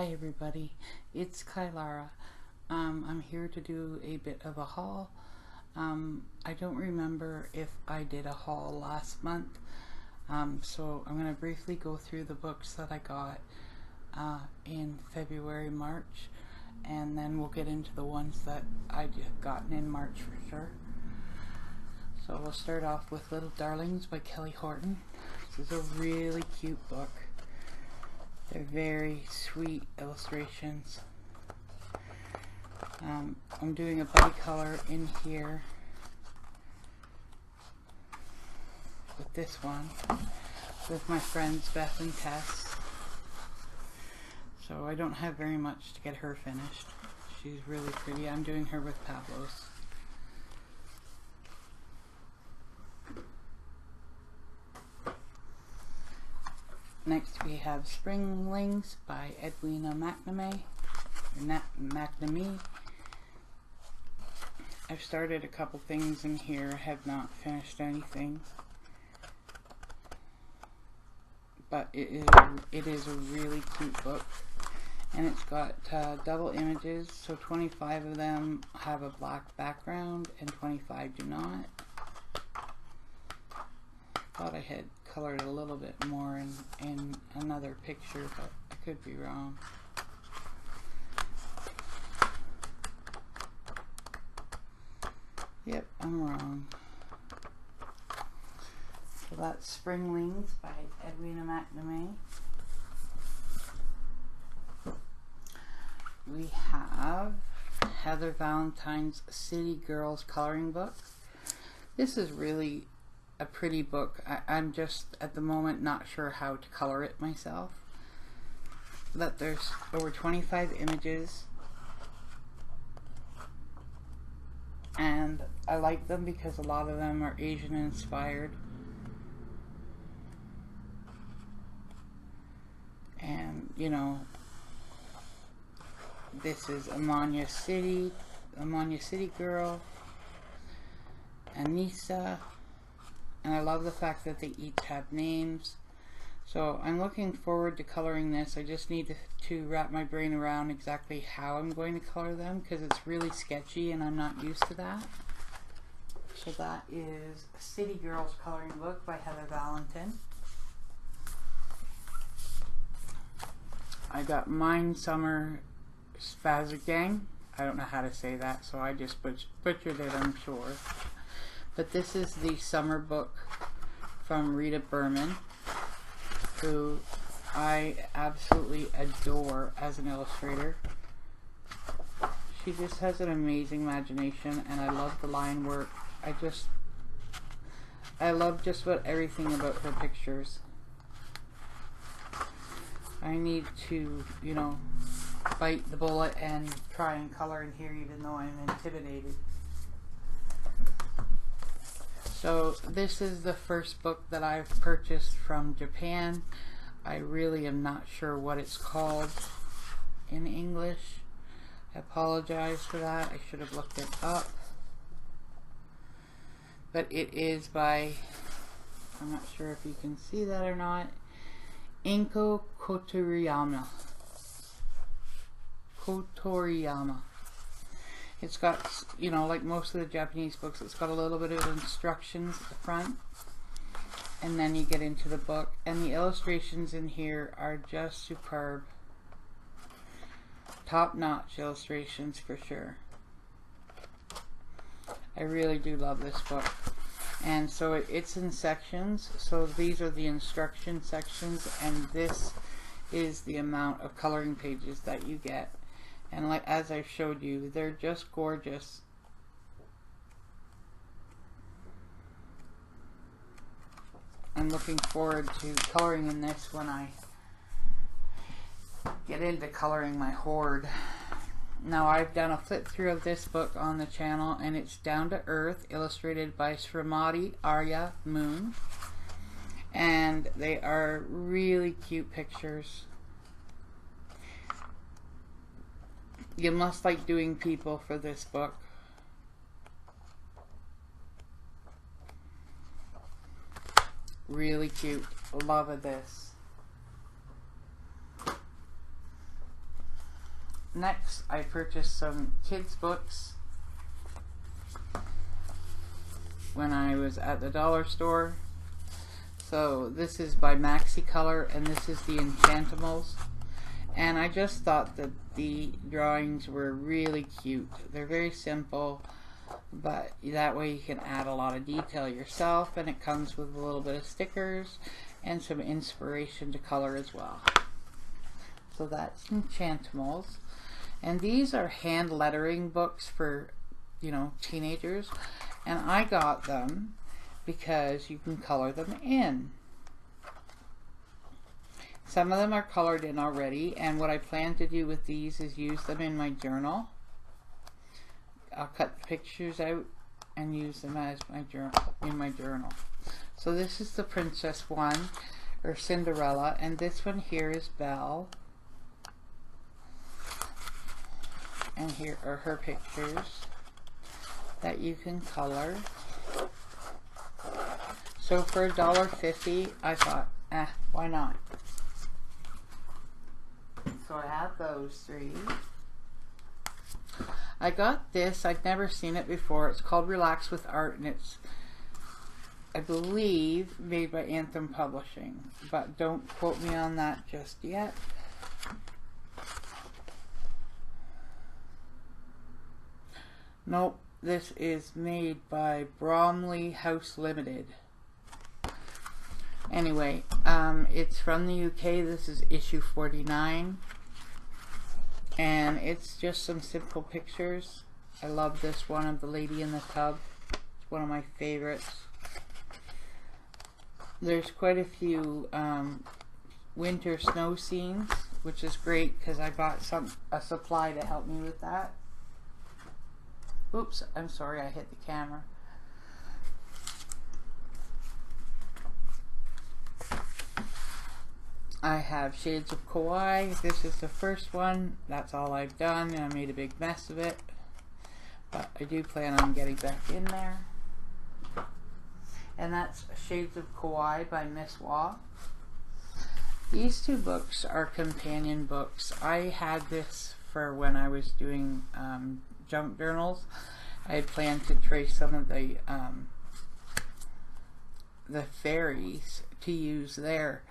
Hi everybody, it's Kylara. I'm here to do a bit of a haul. I don't remember if I did a haul last month, so I'm going to briefly go through the books that I got in February, March, and then we'll get into the ones that I just gotten in March for sure. So we'll start off with Little Darlings by Kelly Horton. This is a really cute book. They're very sweet illustrations. I'm doing a buddy color in here with this one with my friends Beth and Tess. So I don't have very much to get her finished. She's really pretty. I'm doing her with Pablo's. Next we have Springlings by Edwina McNamee. I've started a couple things in here, have not finished anything, but it is a really cute book, and it's got double images, so 25 of them have a black background and 25 do not. Thought I had colored a little bit more in another picture, but I could be wrong. Yep, I'm wrong. So that's Springlings by Edwina McNamee. We have Heather Valentine's City Girls coloring book. This is really a pretty book. I'm just at the moment not sure how to color it myself. But there's over 25 images, and I like them because a lot of them are Asian inspired. And you know, this is Amanya City Girl, Anissa. And I love the fact that they each have names. So I'm looking forward to coloring this. I just need to wrap my brain around exactly how I'm going to color them, because it's really sketchy and I'm not used to that. So that is City Girls coloring book by Heather Valentine. I got Mine Summer Spazergang. I don't know how to say that, so I just butchered it, I'm sure. But this is the summer book from Rita Berman, who I absolutely adore as an illustrator. She just has an amazing imagination, and I love the line work. I love just about everything about her pictures. I need to, you know, bite the bullet and try and color in here, even though I'm intimidated. So this is the first book that I've purchased from Japan. I really am not sure what it's called in English. I apologize for that. I should have looked it up. But it is by, I'm not sure if you can see that or not, Inko Kotoriyama. It's got, you know, like most of the Japanese books, it's got a little bit of instructions at the front, and then you get into the book, and the illustrations in here are just superb. Top-notch illustrations for sure. I really do love this book. And so it's in sections, so these are the instruction sections, and this is the amount of coloring pages that you get. And like as I've showed you, they're just gorgeous. I'm looking forward to coloring in this when I get into coloring my horde. Now I've done a flip through of this book on the channel, and it's Down to Earth, illustrated by Srimati Arya Moon. And they are really cute pictures. You must like doing people for this book. Really cute. Love of this. Next, I purchased some kids books when I was at the dollar store. So this is by Maxi Color, and this is the Enchantimals. And I just thought that the drawings were really cute. They're very simple, but that way you can add a lot of detail yourself, and it comes with a little bit of stickers and some inspiration to color as well. So that's Enchantimals. And these are hand lettering books for, you know, teenagers. And I got them because you can color them in. Some of them are colored in already, and what I plan to do with these is use them in my journal. I'll cut the pictures out and use them as my journal, in my journal. So this is the princess one, or Cinderella, and this one here is Belle. And here are her pictures that you can color. So for $1.50, I thought, why not? So I have those three. I got this, I'd never seen it before. It's called Relax with Art, and it's, I believe, made by Anthem Publishing, but don't quote me on that just yet. Nope, this is made by Bromley House Limited. Anyway, it's from the UK. This is issue 49. And it's just some simple pictures. I love this one of the lady in the tub. It's one of my favorites. There's quite a few winter snow scenes, which is great because I got a supply to help me with that. Oops, I'm sorry, I hit the camera. I have Shades of Kawaii. This is the first one. That's all I've done, and I made a big mess of it. But I do plan on getting back in there. And that's Shades of Kawaii by Miss Waugh. These two books are companion books. I had this for when I was doing junk journals. I had planned to trace some of the fairies to use there,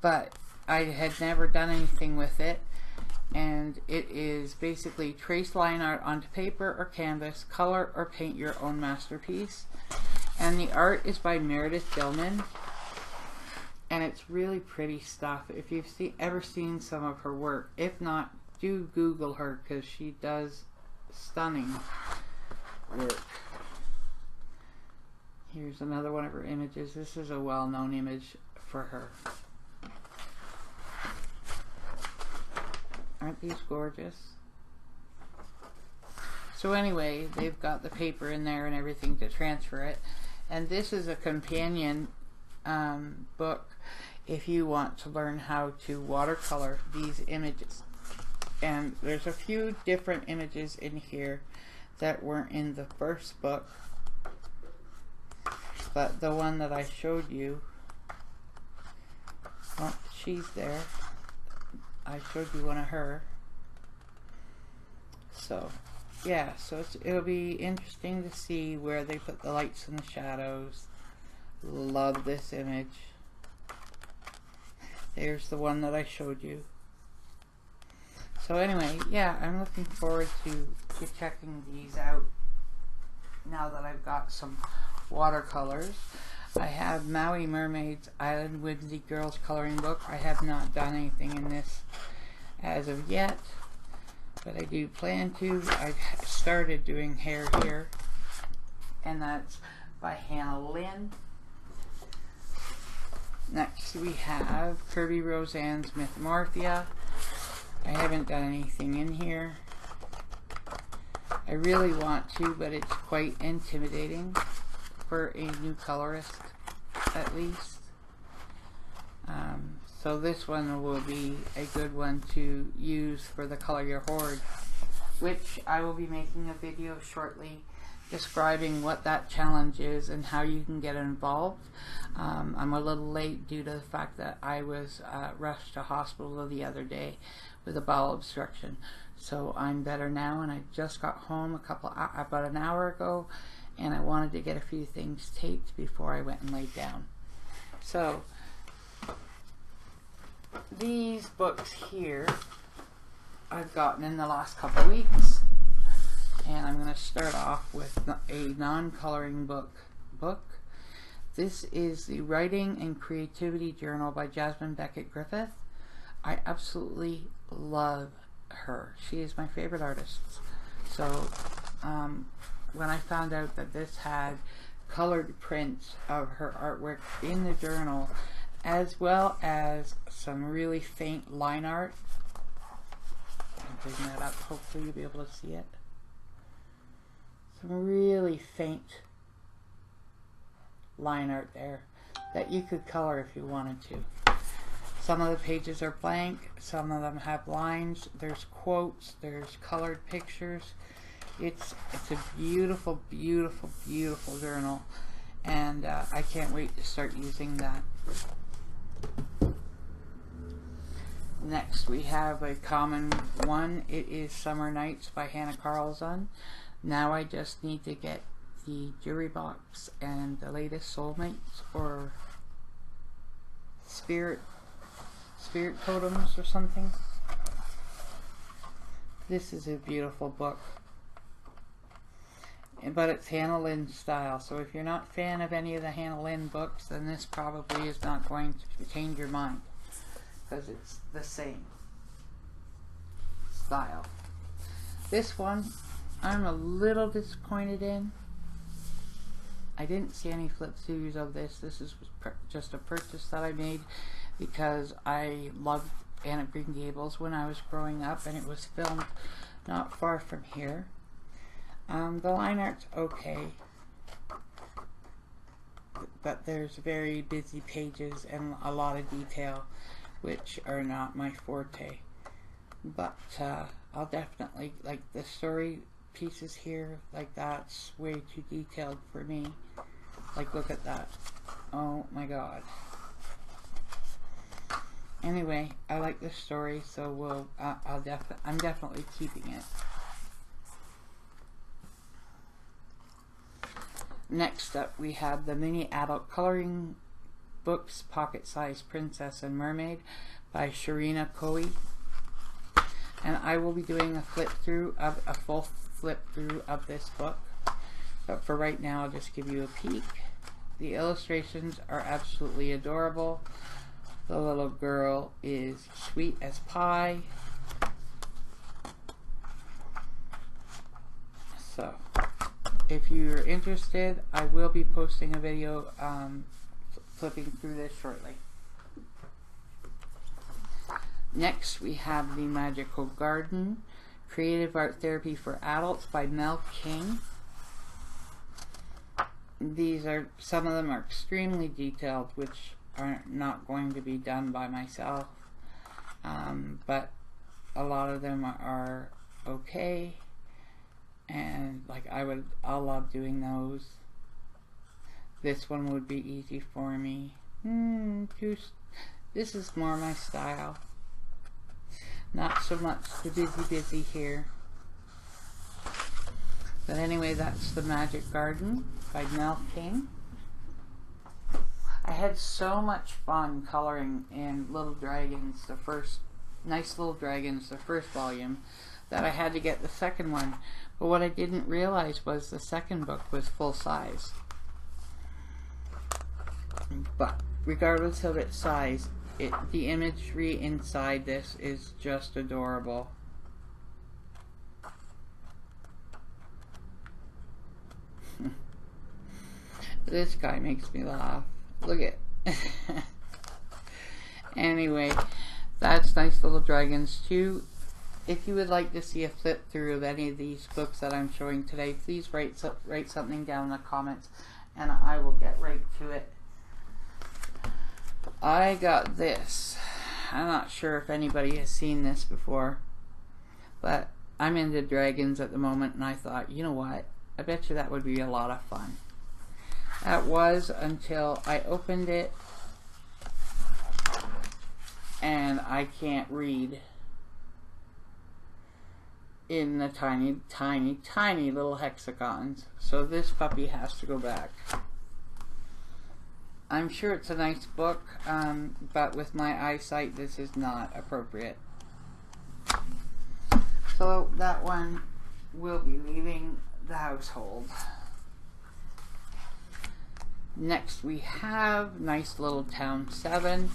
but I had never done anything with it, and it is basically trace line art onto paper or canvas, color or paint your own masterpiece. And the art is by Meredith Dillman, and it's really pretty stuff. If you've ever seen some of her work, if not, do Google her because she does stunning work. Here's another one of her images. This is a well-known image for her. Aren't these gorgeous? So anyway, they've got the paper in there and everything to transfer it. And this is a companion book if you want to learn how to watercolor these images. And there's a few different images in here that weren't in the first book, but the one that I showed you, well, she's there. I showed you one of her. So yeah, so it'll be interesting to see where they put the lights and the shadows. Love this image. There's the one that I showed you. So anyway, yeah, I'm looking forward to checking these out now that I've got some watercolors. I have Maui Mermaids Island Whimsy Girls Coloring Book. I have not done anything in this as of yet, but I do plan to. I've started doing hair here, and that's by Hannah Lynn. Next we have Kirby Roseanne's Mythomorphia. I haven't done anything in here. I really want to, but it's quite intimidating for a new colorist, at least. So this one will be a good one to use for the Color Your Hoard, which I will be making a video shortly describing what that challenge is and how you can get involved. I'm a little late due to the fact that I was rushed to hospital the other day with a bowel obstruction. So I'm better now, and I just got home about an hour ago, and I wanted to get a few things taped before I went and laid down. So these books here I've gotten in the last couple of weeks, and I'm going to start off with a non-coloring book. This is the Writing and Creativity Journal by Jasmine Beckett Griffith. I absolutely love her. She is my favorite artist. So when I found out that this had colored prints of her artwork in the journal, as well as some really faint line art, I'll bring that up, hopefully you'll be able to see it. Some really faint line art there that you could color if you wanted to. Some of the pages are blank, some of them have lines, there's quotes, there's colored pictures. It's a beautiful, beautiful, beautiful journal, and I can't wait to start using that. Next we have a common one. It is Summer Nights by Hannah Carlson. Now I just need to get the jewelry box and the latest Soulmates or Spirit Totems or something. This is a beautiful book, but it's Hannah Lynn style, so if you're not a fan of any of the Hannah Lynn books, then this probably is not going to change your mind, because it's the same style. This one I'm a little disappointed in. I didn't see any flip throughs of this. This is just a purchase that I made because I loved Anne of Green Gables when I was growing up, and it was filmed not far from here. The line art's okay, but there's very busy pages and a lot of detail, which are not my forte. But I'll definitely, like the story pieces here, like that's way too detailed for me. Like, look at that. Oh my god. Anyway, I like the story, so I'm definitely keeping it. Next up, we have the Mini Adult Coloring Books Pocket Size Princess and Mermaid by Sharina Coe. And I will be doing a full flip through of this book. But for right now, I'll just give you a peek. The illustrations are absolutely adorable. The little girl is sweet as pie. So, if you're interested, I will be posting a video flipping through this shortly. Next, we have The Magical Garden, Creative Art Therapy for Adults by Mel King. Some of them are extremely detailed, which are not going to be done by myself, but a lot of them are okay, and like I'll love doing those. This one would be easy for me. This is more my style. Not so much the busy here. But anyway, that's The Magic Garden by Mel King. I had so much fun coloring in Little Dragons, Nice Little Dragons, the first volume, that I had to get the second one. But what I didn't realize was the second book was full size. But regardless of its size, the imagery inside this is just adorable. This guy makes me laugh. Look at Anyway, that's Nice Little Dragons 2. If you would like to see a flip through of any of these books that I'm showing today, please write something down in the comments and I will get right to it. I got this. I'm not sure if anybody has seen this before, but I'm into dragons at the moment, and I thought, you know what, I bet you that would be a lot of fun. That was until I opened it and I can't read. in the tiny, tiny, tiny little hexagons. So this puppy has to go back. I'm sure it's a nice book, but with my eyesight, this is not appropriate. So that one will be leaving the household. Next we have Nice Little Town 7.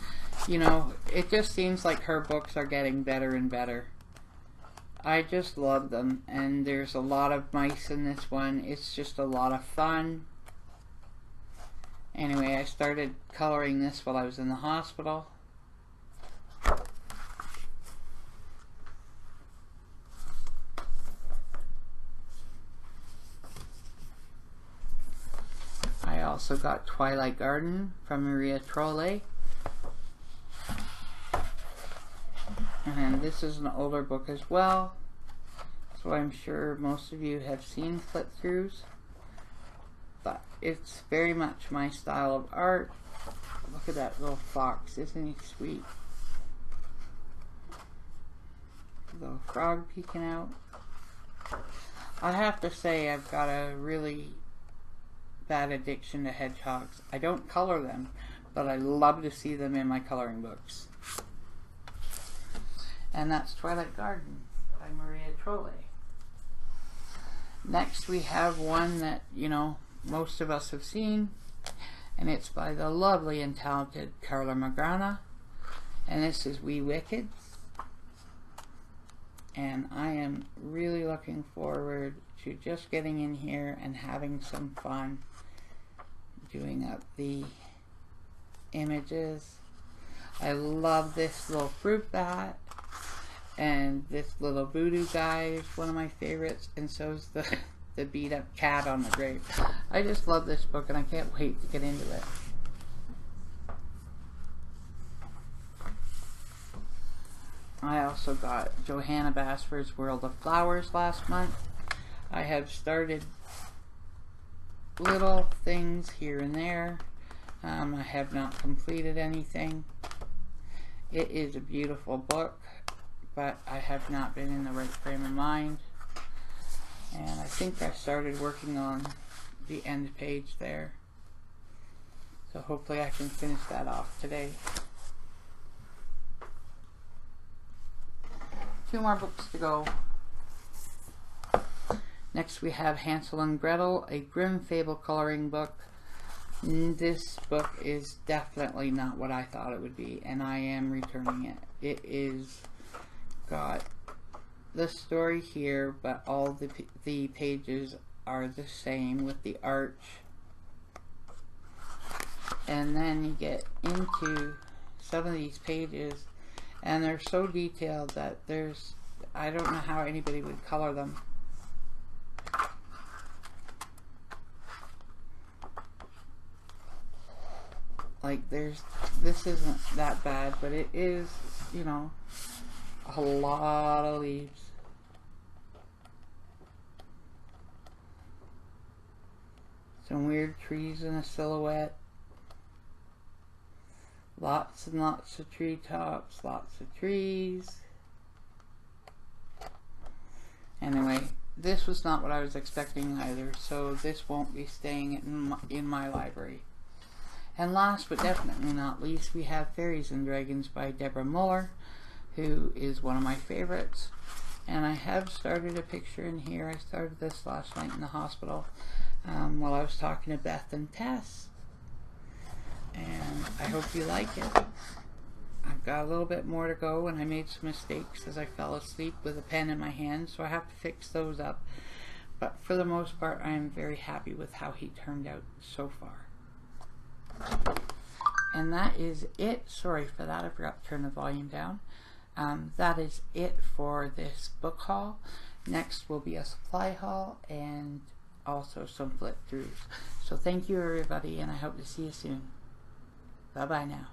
You know, it just seems like her books are getting better and better. I just love them, and there's a lot of mice in this one. It's just a lot of fun. Anyway, I started coloring this while I was in the hospital. I also got Twilight Garden from Maria Trolle. And this is an older book as well, so I'm sure most of you have seen flip-throughs, but it's very much my style of art. Look at that little fox, isn't he sweet? Little frog peeking out. I have to say I've got a really bad addiction to hedgehogs. I don't color them, but I love to see them in my coloring books. And that's Twilight Garden by Maria Trolle. Next we have one that, you know, most of us have seen, and it's by the lovely and talented Carla Magrana, and this is We Wicked. And I am really looking forward to just getting in here and having some fun doing up the images. I love this little fruit bat. And this little voodoo guy is one of my favorites, and so is the beat up cat on the grave. I just love this book, and I can't wait to get into it. I also got Johanna Basford's World of Flowers last month. I have started little things here and there. I have not completed anything. It is a beautiful book, but I have not been in the right frame of mind. And I think I started working on the end page there. So hopefully I can finish that off today. 2 more books to go. Next we have Hansel and Gretel, a Grimm Fable coloring book. This book is definitely not what I thought it would be, and I am returning it. It is got the story here, but all the pages are the same with the arch. And then you get into some of these pages, and they're so detailed that I don't know how anybody would color them. Like this isn't that bad, but it is, you know, a lot of leaves. Some weird trees in a silhouette. Lots and lots of treetops, lots of trees. Anyway, this was not what I was expecting either, so this won't be staying in my library. And last but definitely not least, we have Fairies and Dragons by Deborah Muller, who is one of my favorites. And I have started a picture in here. I started this last night in the hospital while I was talking to Beth and Tess. And I hope you like it. I've got a little bit more to go, and I made some mistakes as I fell asleep with a pen in my hand, so I have to fix those up. But for the most part, I am very happy with how he turned out so far. And that is it. Sorry for that, I forgot to turn the volume down. That is it for this book haul. Next will be a supply haul and also some flip throughs. So thank you everybody, and I hope to see you soon. Bye bye now.